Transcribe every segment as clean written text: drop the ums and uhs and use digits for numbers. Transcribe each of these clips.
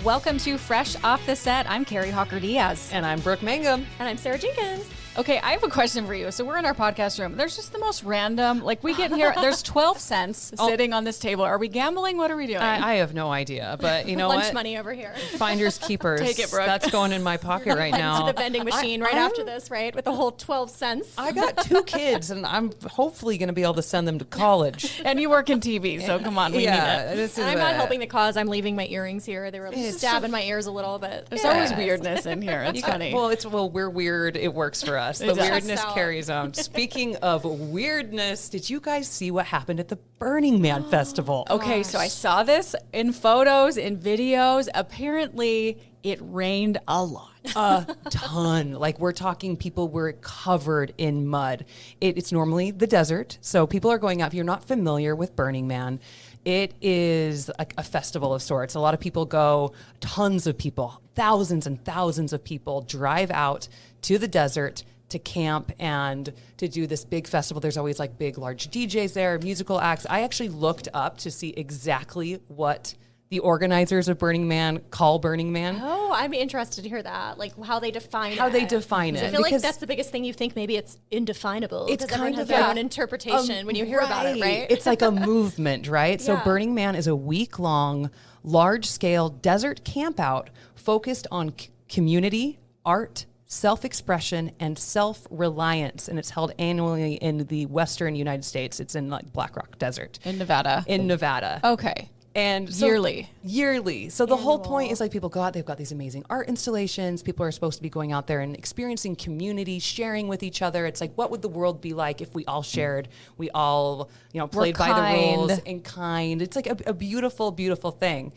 Welcome to Fresh Off the Set. I'm Kari Hawker-Diaz. And I'm Brooke Mangum. And I'm Sarah Jenkins. Okay, I have a question for you. So we're in our podcast room. There's just the most random, like we get in here, there's 12 cents sitting on this table. Are we gambling? What are we doing? I have no idea, but you know Lunch what? money over here. Finders keepers. Take it, Brooke. That's going in my pocket right now. To the vending machine after this, right? With the whole 12 cents. I got 2 kids, and I'm hopefully going to be able to send them to college. And you work in TV, so come on, we need it. This is I'm not helping the cause. I'm leaving my earrings here. They were stabbing my ears a little bit. There's always weirdness in here. It's funny. Well, we're weird. It works for us. The weirdness carries on. Speaking of weirdness, did you guys see what happened at the Burning Man festival? Okay, so I saw this in photos, in videos. Apparently, it rained a lot. A ton. Like, we're talking people were covered in mud. It's normally the desert, so people are going out. If you're not familiar with Burning Man, it is like a festival of sorts. A lot of people go, tons of people, thousands and thousands of people drive out to the desert to camp and to do this big festival. There's always like big, large DJs there, musical acts. I actually looked up to see exactly what the organizers of Burning Man call Burning Man. Oh, I'm interested to hear that. Like how they define it. How they define it. I feel like that's the biggest thing you think maybe it's indefinable. It's kind of their own interpretation when you hear about it, right? It's like a movement, right? Yeah. So Burning Man is a week-long, large-scale desert campout focused on community, art, self-expression, and self-reliance. And it's held annually in the western United States. It's in like Black Rock Desert. In Nevada. In Nevada. Okay. And so, yearly. So the whole point is like people go out, they've got these amazing art installations. People are supposed to be going out there and experiencing community, sharing with each other. It's like, what would the world be like if we all shared? We all, played by the rules and kind. It's like a beautiful, beautiful thing.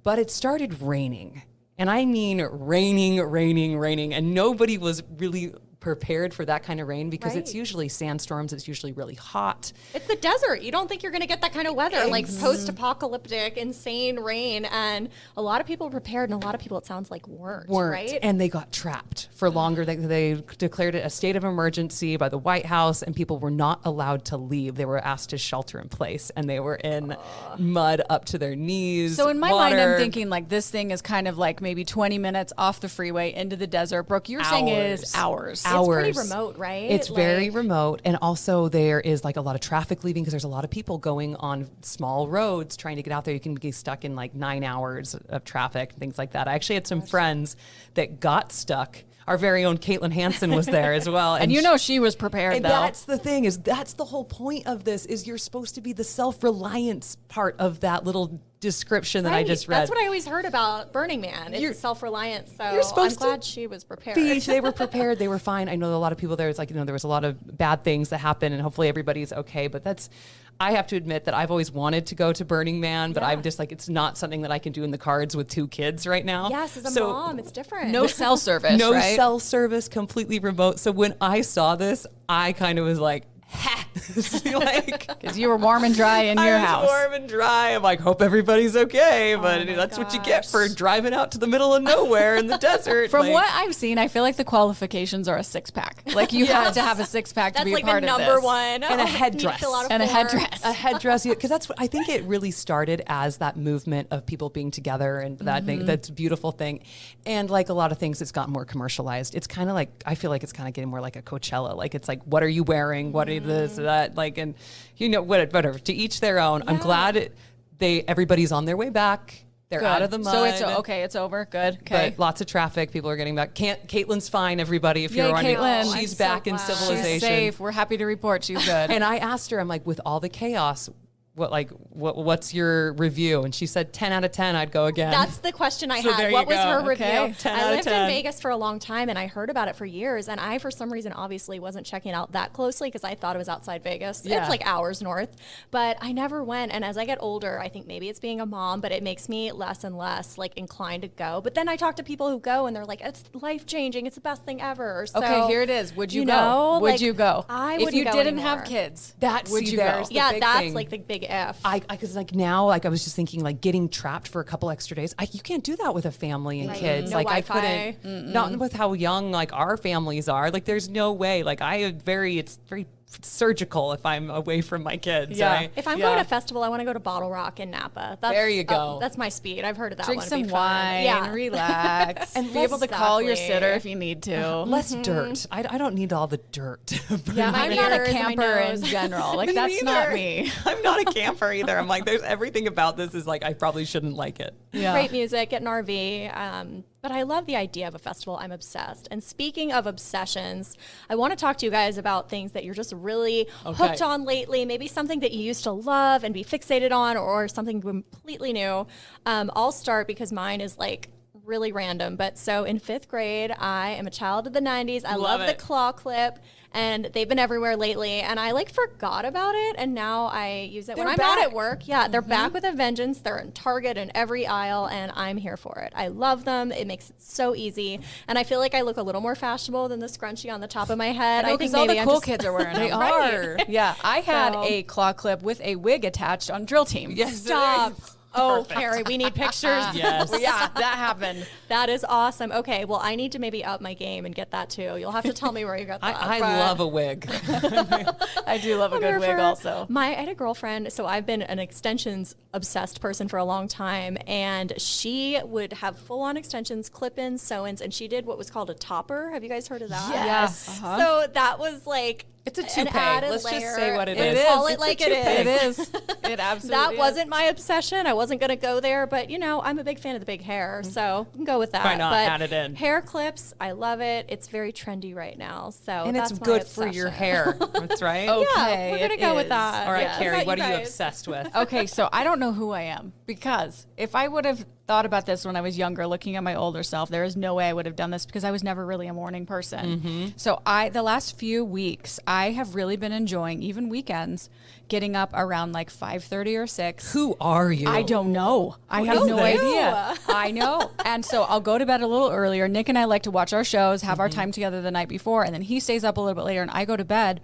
But it started raining. And I mean raining. And nobody was really prepared for that kind of rain because it's usually sandstorms. It's usually really hot. It's the desert. You don't think you're going to get that kind of weather, like post-apocalyptic, insane rain. And a lot of people prepared, and a lot of people, it sounds like, weren't. Right? And they got trapped for longer. They declared it a state of emergency by the White House, and people were not allowed to leave. They were asked to shelter in place, and they were in mud up to their knees. So in my mind, I'm thinking like this thing is kind of like maybe 20 minutes off the freeway into the desert. Brooke, you're saying it is hours. It's pretty remote, right? It's very remote. And also there is like a lot of traffic leaving because there's a lot of people going on small roads trying to get out there. You can be stuck in like 9 hours of traffic, things like that. I actually had some friends that got stuck. Our very own Caitlin Hansen was there as well. And she was prepared, and though. That's the thing, that's the whole point of this, is you're supposed to be the self-reliance part of that little description that I just read. That's what I always heard about Burning Man. It's self-reliance. So I'm glad she was prepared. They were prepared. They were fine. I know a lot of people there. It's like, there was a lot of bad things that happened, and hopefully everybody's okay. But I have to admit that I've always wanted to go to Burning Man, but I'm just like, it's not something that I can do in the cards with 2 kids right now. Yes, as a mom, it's different. No cell service, no right? cell service, completely remote. So when I saw this, I kind of was like, ha! Because you were warm and dry in your house. Warm and dry. I'm like, hope everybody's okay, but that's what you get for driving out to the middle of nowhere in the desert. From what I've seen, I feel like the qualifications are a 6-pack. Like you have to have a 6-pack to be a part of this. That's like the number one. And a headdress. And a headdress. A headdress, because I think it really started as that movement of people being together and that thing, that's a beautiful thing. And like a lot of things, it's gotten more commercialized. It's kind of like, I feel like it's kind of getting more like a Coachella. Like it's like, what are you wearing? What are this, that? Like, and whatever, to each their own. Yeah. I'm glad everybody's on their way back. They're out of the mud. So it's okay. It's over. Good. Okay. But lots of traffic. People are getting back. Caitlin's fine, everybody. If you're wondering, Caitlin. She's back in civilization. She's safe. We're happy to report she's good. And I asked her, I'm like, with all the chaos, what's your review? And she said 10 out of 10, I'd go again. That's the question I had. What was her review? 10 I out of lived 10. in Vegas for a long time, and I heard about it for years, and I, for some reason, obviously wasn't checking out that closely because I thought it was outside Vegas. Yeah. It's like hours north, but I never went. And as I get older, I think maybe it's being a mom, but it makes me less and less like inclined to go. But then I talk to people who go, and they're like, it's life-changing. It's the best thing ever. So, okay, here it is. Would you go? Would you go? I wouldn't go if you didn't anymore. have kids, would you go? Yeah, that's thing. like the big F. Because like now, like I was just thinking, like getting trapped for a couple extra days. You can't do that with a family and kids. No like Wi-Fi. I couldn't. Not with how young like our families are. Like there's no way. Like it's very surgical if I'm away from my kids. Yeah. Right? If I'm going to a festival, I want to go to Bottle Rock in Napa. There you go. That's my speed. I've heard of that Drink one. some It'd be fun. wine, Yeah. relax, and be able to call your sitter if you need to. Less dirt. I don't need all the dirt. Yeah, My I'm not a ears, my camper in nose. general. Like Me that's not neither. me. I'm not a camper either. I'm like, there's everything about this is like, I probably shouldn't like it. Yeah. Great music, get an RV. But I love the idea of a festival. I'm obsessed. And speaking of obsessions, I want to talk to you guys about things that you're just really hooked on lately. Maybe something that you used to love and be fixated on, or something completely new. I'll start because mine is like really random. But so in 5th grade, I am a child of the 90s. I love the claw clip. And they've been everywhere lately, and I like forgot about it, and now I use it when I'm out at work. Yeah, they're back with a vengeance. They're in Target in every aisle, and I'm here for it. I love them. It makes it so easy, and I feel like I look a little more fashionable than the scrunchie on the top of my head. I think all the maybe cool kids are wearing them. They are. Yeah, I had So- a claw clip with a wig attached on drill team. Yes. Stop. Oh, Kari, we need pictures. Yes. Yeah, that happened. That is awesome. Okay, well, I need to maybe up my game and get that too. You'll have to tell me where you got that. I but- love a wig. I do love a good wig also. I had a girlfriend, so I've been an extensions obsessed person for a long time, and she would have full-on extensions, clip-ins, sew-ins, and she did what was called a topper. Have you guys heard of that? Yes. Uh-huh. So that was like It's a an toupee. added Let's just layer. say what it It is. is. Call it It's like a it toupee. is. It is. It absolutely That is. wasn't my obsession. I wasn't going to go there, but I'm a big fan of the big hair, so we can go with that. Why not? But Add it in. Hair clips, I love it. It's very trendy right now, so And that's it's my good for your obsession. hair. That's right. Okay. Yeah, we're gonna it go with is. that. All right, Yeah. Kari, What what are you guys? obsessed with? Okay, so I don't know who I am because if I would have thought about this when I was younger, looking at my older self, there is no way I would have done this because I was never really a morning person. So the last few weeks, I have really been enjoying, even weekends, getting up around like 5:30 or 6. Who are you? I don't know. I have is no this? idea. I know. And so I'll go to bed a little earlier. Nick and I like to watch our shows, have our time together the night before, and then he stays up a little bit later and I go to bed.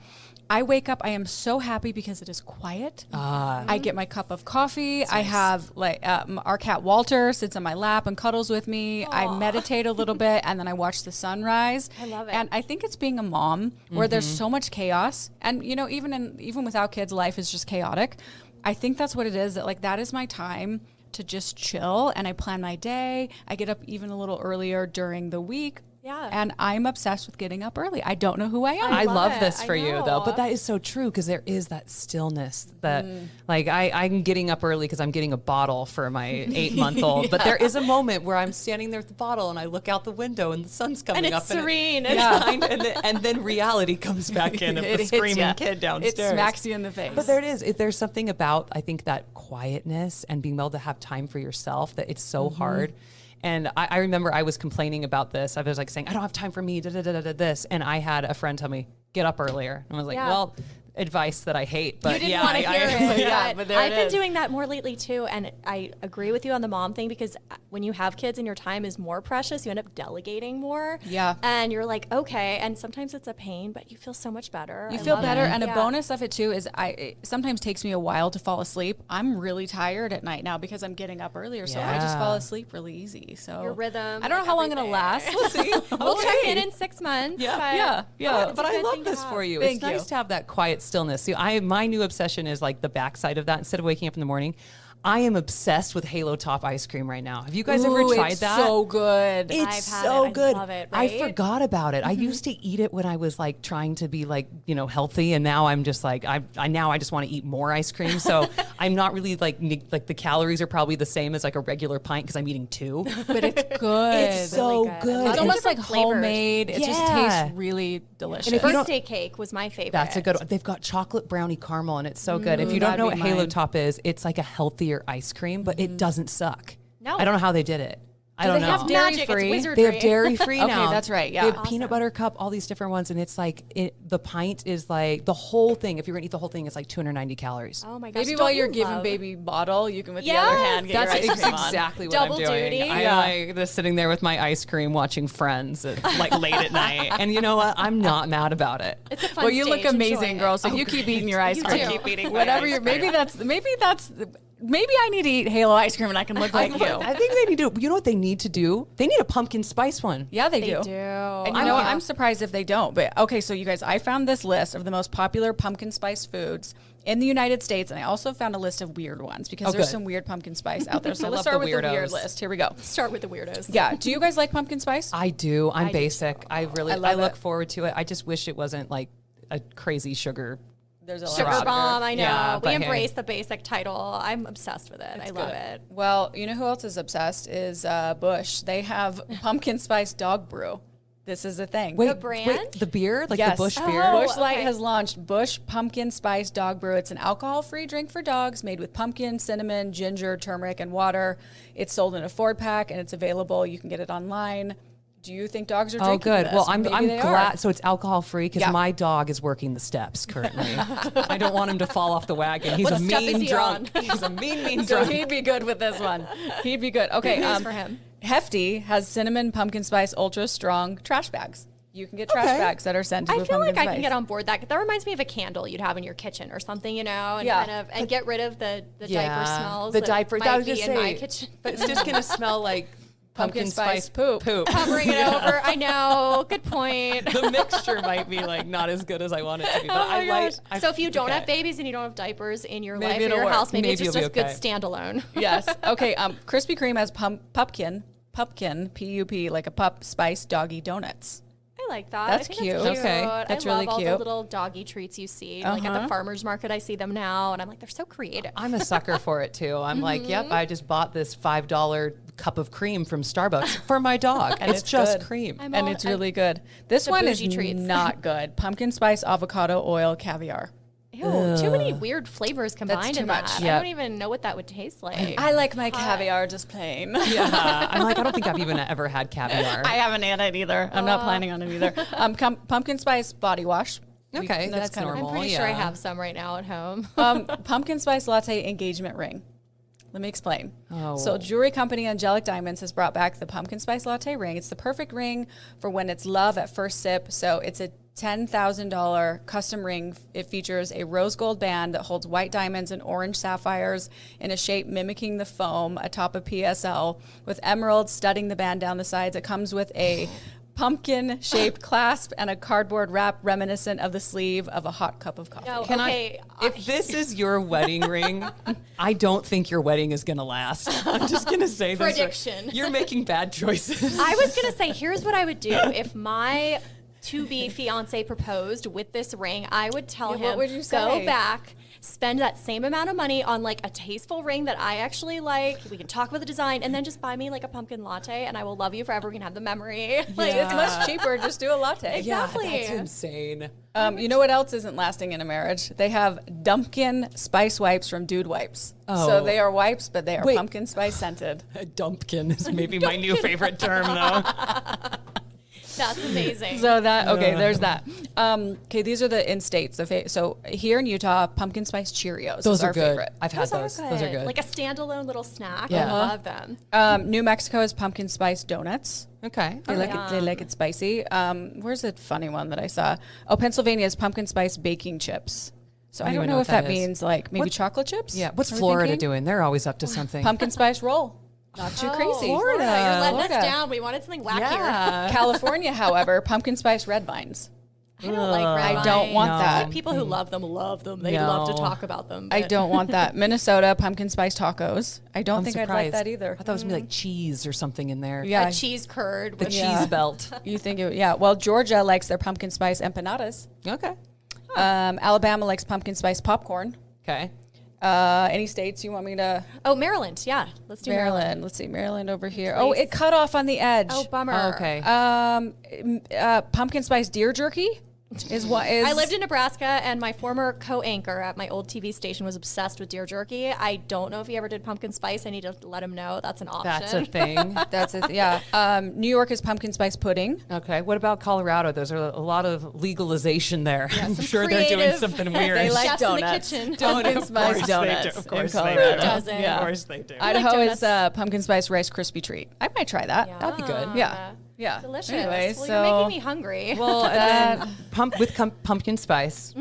I wake up, I am so happy because it is quiet. I get my cup of coffee. I have like our cat Walter sits on my lap and cuddles with me. I meditate a little bit and then I watch the sunrise. I love it. And I think it's being a mom where there's so much chaos. And even without kids, life is just chaotic. I think that's what it is. That is my time to just chill, and I plan my day. I get up even a little earlier during the week. Yeah. And I'm obsessed with getting up early. I don't know who I am. I love love it. this I for you know. though, but that is so true because there is that stillness that like I'm getting up early because I'm getting a bottle for my 8-month-old, but there is a moment where I'm standing there with the bottle and I look out the window and the sun's coming And up it's serene. and it's fine, and then reality comes back in of It the hits screaming ya. kid downstairs. It smacks you in the face. But there it is. There's something about, I think, that quietness and being able to have time for yourself that it's so hard. And I remember I was complaining about this. I was like saying, I don't have time for me, this. And I had a friend tell me, get up earlier. And I was like, Yeah. well, advice that I hate. But You didn't yeah, want to hear it. Yeah, but there I've it been is. doing that more lately too, and I agree with you on the mom thing because when you have kids and your time is more precious, you end up delegating more. Yeah. And you're like, okay, and sometimes it's a pain, but you feel so much better. You I feel love better, it. and a Yeah. bonus of it too is it sometimes takes me a while to fall asleep. I'm really tired at night now because I'm getting up earlier, so I just Yeah. fall asleep really easy. So Your rhythm, I don't know how long it'll everything. last. We'll see. We'll check in 6 months. Yeah. but Yeah. it's But a I good love thing to this have. for you. Thank It's nice you. to have that quiet stillness. See, my new obsession is like the backside of that. Instead of waking up in the morning, I am obsessed with Halo Top ice cream right now. Have you guys ever Ooh, tried it's that? so good. It's I've had so it. I good. love it, I right? forgot about it. I used to eat it when I was like trying to be like, healthy. And now I'm just like, I just want to eat more ice cream. So I'm not really like the calories are probably the same as like a regular pint because I'm eating 2. But it's good. It's so good. good. It's And almost like different flavors. homemade. It just Yeah. tastes really delicious. And if you don't- Birthday cake was my favorite. That's a good one. They've got chocolate brownie caramel and it's so good. If you don't that'd know what be Halo mine. Top is, it's like a healthier ice cream, but it doesn't suck. No. I don't know how they did it. I don't they know. have dairy Magic. free? It's wizardry. They have dairy free Okay, now. that's right, yeah. They have peanut butter cup, all these different ones, and it's like the pint is like the whole thing. If you're gonna eat the whole thing, it's like 290 calories. Oh my gosh. Maybe don't while you're you giving love- baby bottle, you can with the Yes, other hand get That's your ice cream on. exactly what Double I'm doing. duty. I'm Yeah. like just sitting there with my ice cream, watching Friends at, like late at night, and you know what? I'm not mad about it. It's a fun Well, you look stage. amazing, Enjoy girl. it. So you keep eating your ice You cream. do. Keep eating my Whatever ice you're. cream. Maybe that's. maybe I need to eat Halo ice cream and I can look like you. I think they need to. You know what they need to do? They need a pumpkin spice one. Yeah, they They do. do. And you know what? I'm surprised if they don't. But okay, so you guys, I found this list of the most popular pumpkin spice foods in the United States, and I also found a list of weird ones because there's good. some weird pumpkin spice out there. So I let's love start the with the weird weirdos. list. Here we go. Start with the weirdos. Yeah. Do you guys like pumpkin spice? I do. I'm do basic. I really. I I, love look it. forward to it. I just wish it wasn't like a crazy sugar. There's a lot Sugar of bomb, I know. Yeah, we but hey. embrace the basic title. I'm obsessed with it. I love it. Well, you know who else is obsessed is Bush. They have pumpkin spice dog brew. This is a thing. The brand? the beer, like Yes. the Bush Oh. beer. Bush Light okay. has launched Bush Pumpkin Spice Dog Brew. It's an alcohol-free drink for dogs made with pumpkin, cinnamon, ginger, turmeric, and water. It's sold in a 4-pack, and it's available. You can get it online. Do you think dogs are Oh, drinking good. this? Well, I'm Maybe they glad. are. So it's alcohol free because Yeah. my dog is working the steps currently. I don't want him to fall off the wagon. He's What a step is mean he drunk. on? He's a mean So drunk. he'd be good with this one. He'd be good. Okay. Good news for him. Hefty has cinnamon pumpkin spice ultra strong trash bags. You can get trash Okay. bags that are scented I with feel pumpkin like spice. I can get on board that. That reminds me of a candle you'd have in your kitchen or something, you know, and Yeah. kind of and get rid of the diaper smells. The that diaper. might That was be just in my say, kitchen. but it's just gonna smell like pumpkin spice poop. Covering it over. I know. Good point. The mixture might be like not as good as I want it to be, but I like. So if you don't have okay. babies and you don't have diapers in your Maybe life or it'll your work. house, maybe it's Maybe just you'll a be good okay. standalone. Yes. Okay. Krispy Kreme has pumpkin, P-U-P, like a pup spice doggy donuts. I like that. That's I think cute. That's Okay. That's I really love all cute. the little doggy treats you see. Like at the farmer's market, I see them now, and I'm like, they're so creative. I'm a sucker for it too. I'm like, yep, I just bought this $5 cup of cream from Starbucks for my dog. And it's it's just good. cream. I'm And all- it's really good. This the one is bougie treats. not good. Pumpkin spice avocado oil caviar. Ew, too many weird flavors combined too in much. that. Yeah. I don't even know what that would taste like. I like my caviar just plain. Yeah, I'm like, I don't think I've even ever had caviar. I haven't had it either. I'm not planning on it either. Pumpkin spice body wash. Okay, that's kind of- normal. I'm pretty sure I yeah. have some right now at home. Pumpkin spice latte engagement ring. Let me explain. Oh. So, jewelry company Angelic Diamonds has brought back the pumpkin spice latte ring. It's the perfect ring for when it's love at first sip. So, it's a $10,000 custom ring. It features a rose gold band that holds white diamonds and orange sapphires in a shape mimicking the foam atop a PSL with emeralds studding the band down the sides. It comes with a pumpkin-shaped clasp and a cardboard wrap reminiscent of the sleeve of a hot cup of coffee. No, Can okay. if this is your wedding ring, I don't think your wedding is gonna last. I'm just gonna say this. Prediction. You're making bad choices. I was gonna say, here's what I would do if my to-be fiance proposed with this ring. I would tell him, what would you go say? back, spend that same amount of money on like a tasteful ring that I actually like. We can talk about the design, and then just buy me like a pumpkin latte, and I will love you forever. We can have the memory. Like, It's much cheaper. Just do a latte. Exactly. Yeah, that's insane. You know what else isn't lasting in a marriage? They have Dumpkin spice wipes from Dude Wipes. Oh. So they are wipes, but they are Wait. pumpkin spice scented. A dumpkin is maybe my new favorite term, though. That's amazing. So that okay, there's that. Okay, these are the in states. So here in Utah, pumpkin spice Cheerios. Those is are our good. favorite. I've had those. Those are good. Like a standalone little snack. Yeah. I love them. New Mexico is pumpkin spice donuts. okay. They like it. They like it spicy. Where's a funny one that I saw? Oh, Pennsylvania is pumpkin spice baking chips. So I don't know if that is. means like maybe What- chocolate chips. Yeah. What's Are we Florida thinking? doing? They're always up to something. Pumpkin spice roll. Not too crazy. Florida. You're letting Florida. us down. We wanted something wackier. Yeah. California, however, pumpkin spice red vines. I don't like red I don't wine. want No. that. Like people who love them. They love to No. talk about them. I but- don't want that. Minnesota pumpkin spice tacos. I don't I'm think surprised. I'd like that either. I thought it was gonna be like cheese or something in there. Yeah, A cheese curd. The With cheese belt. you think it? Yeah. Well, Georgia likes their pumpkin spice empanadas. Okay. Alabama likes pumpkin spice popcorn. Okay. Any states you want me to? Oh, Maryland. Yeah. Let's do Maryland. Maryland. Let's see, Maryland over here. Oh, Please. it cut off on the edge. Oh, bummer. Oh, okay. Pumpkin spice deer jerky is what is. I lived in Nebraska, and my former co-anchor at my old TV station was obsessed with deer jerky. I don't know if he ever did pumpkin spice. I need to let him know that's an option. That's a thing. That's it. Yeah. New York is pumpkin spice pudding. Okay. What about Colorado? There's a lot of legalization there. I'm some sure they're doing creative- something weird. They like Chefs donuts. in the kitchen. Pumpkin spice donuts. Of course in they Colorado. do. Doesn't. Yeah. Of course they do. Idaho donuts. is pumpkin spice rice crispy treat. I might try that. Yeah. That'd be good. Yeah. Yeah. Delicious. Anyway, well, so- you're making me hungry. Well, and then pumpkin spice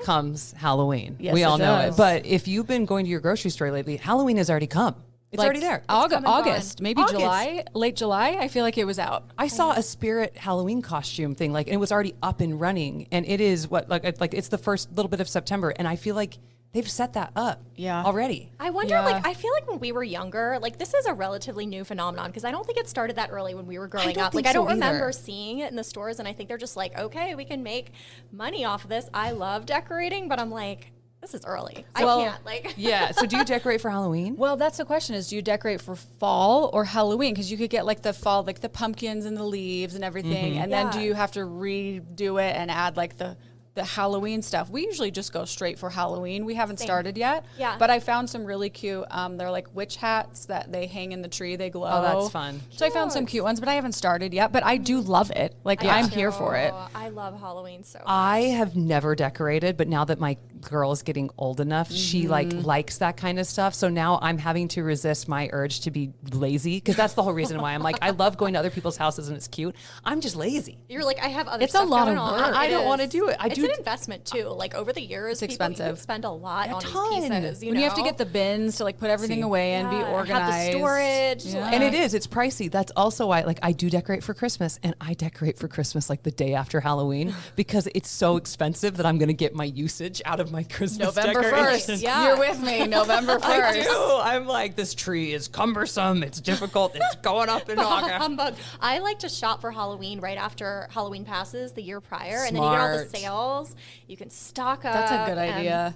comes Halloween. Yes, we all it know does. it. But if you've been going to your grocery store lately, Halloween has already come. It's already there. come and August, gone. maybe August. July, late July. I feel like it was out. I saw a spirit Halloween costume thing, like, and it was already up and running. And it is it's the first little bit of September, and I feel like they've set that up already. I wonder, Yeah. like, I feel like when we were younger, like, this is a relatively new phenomenon because I don't think it started that early when we were growing don't up. Like, think I don't so either. remember seeing it in the stores, and I think they're just like, okay, we can make money off of this. I love decorating, but I'm like, this is early. Well, I can't, like. Yeah. So do you decorate for Halloween? Well, that's the question: is do you decorate for fall or Halloween? Because you could get like the fall, like the pumpkins and the leaves and everything, and then do Yeah. you have to redo it and add like the Halloween stuff? We usually just go straight for Halloween. We haven't started yet. Yeah. But I found some really cute. They're like witch hats that they hang in the tree. They glow. Oh, that's fun. So I found some cute ones, but I haven't started yet. But I do love it. Like I'm here for it. I love Halloween so much. I have never decorated, but now that my girl is getting old enough, she likes that kind of stuff. So now I'm having to resist my urge to be lazy, because that's the whole reason why I'm like, I love going to other people's houses and it's cute. I'm just lazy. You're like, I have other It's a stuff lot going of on. work. I It don't is. wanna do it. I It's do- an investment too. Like over the years, It's people expensive. spend a lot on ton. these pieces. When you have to get the bins to like put everything away and be Yeah, organized. have the storage. Yeah. like- And it's pricey. That's also why, like, I do decorate for Christmas, and I decorate for Christmas like the day after Halloween because it's so expensive that I'm going to get my usage out of my Christmas November decorations. 1st. Yeah. You're with me. November 1st. I do. I'm like, this tree is cumbersome. It's difficult. It's going up in August. Humbug. I like to shop for Halloween right after Halloween passes the year prior, and then you get all the Smart. sales. You can stock up. That's a good and- idea.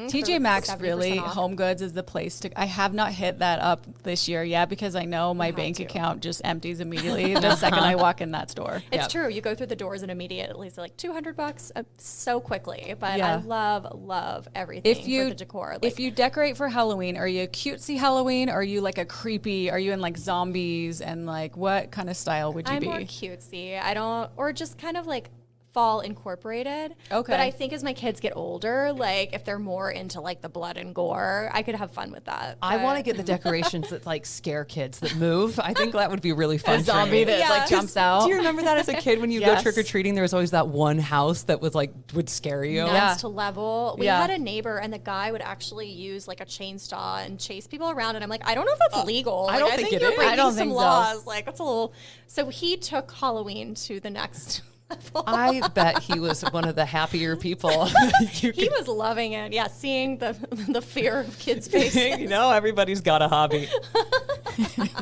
TJ for Maxx 70% really, off. Home Goods is the place to. I have not hit that up this year yet because I know my bank account just empties immediately the second I walk in that store. It's Yep. true. You go through the doors and immediately it's like $200 so quickly. But Yeah. I love everything If you for the decor. Like, if you decorate for Halloween, are you a cutesy Halloween? Or are you like a creepy? Are you in like zombies and like what kind of style would you I'm be? more cutesy. I don't, or just kind of like fall incorporated. Okay. But I think as my kids get older, like if they're more into like the blood and gore, I could have fun with that. I want to But- get the decorations that like scare kids that move. I think that would be really fun. A zombie for me. that like jumps out. Do you remember that as a kid when you Yes. go trick or treating? There was always that one house that was like would scare you. nuts Yeah. to level. We Yeah. had a neighbor, and the guy would actually use like a chainsaw and chase people around. And I'm like, I don't know if that's legal. I Like, don't think it you're is. breaking I don't some think so. laws. Like it's a little. So he took Halloween to the next level. I bet he was one of the happier people. You He was loving it. Yeah, seeing the fear of kids' faces. you know, everybody's got a hobby.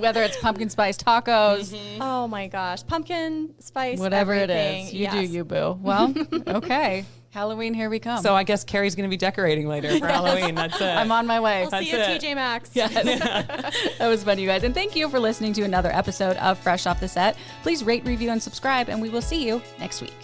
Whether it's pumpkin spice tacos, Oh my gosh, pumpkin spice, whatever it everything. is, you do Yes. you, boo. Well, okay, Halloween, here we come. So I guess Kari's going to be decorating later for Halloween. That's it. I'm on my way. We'll see you That's at TJ Maxx. That was fun, you guys. And thank you for listening to another episode of Fresh Off the Set. Please rate, review, and subscribe, and we will see you next week.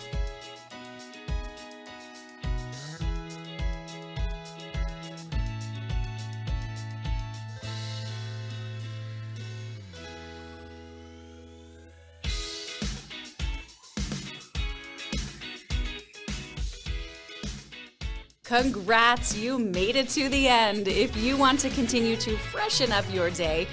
Congrats, you made it to the end. If you want to continue to freshen up your day,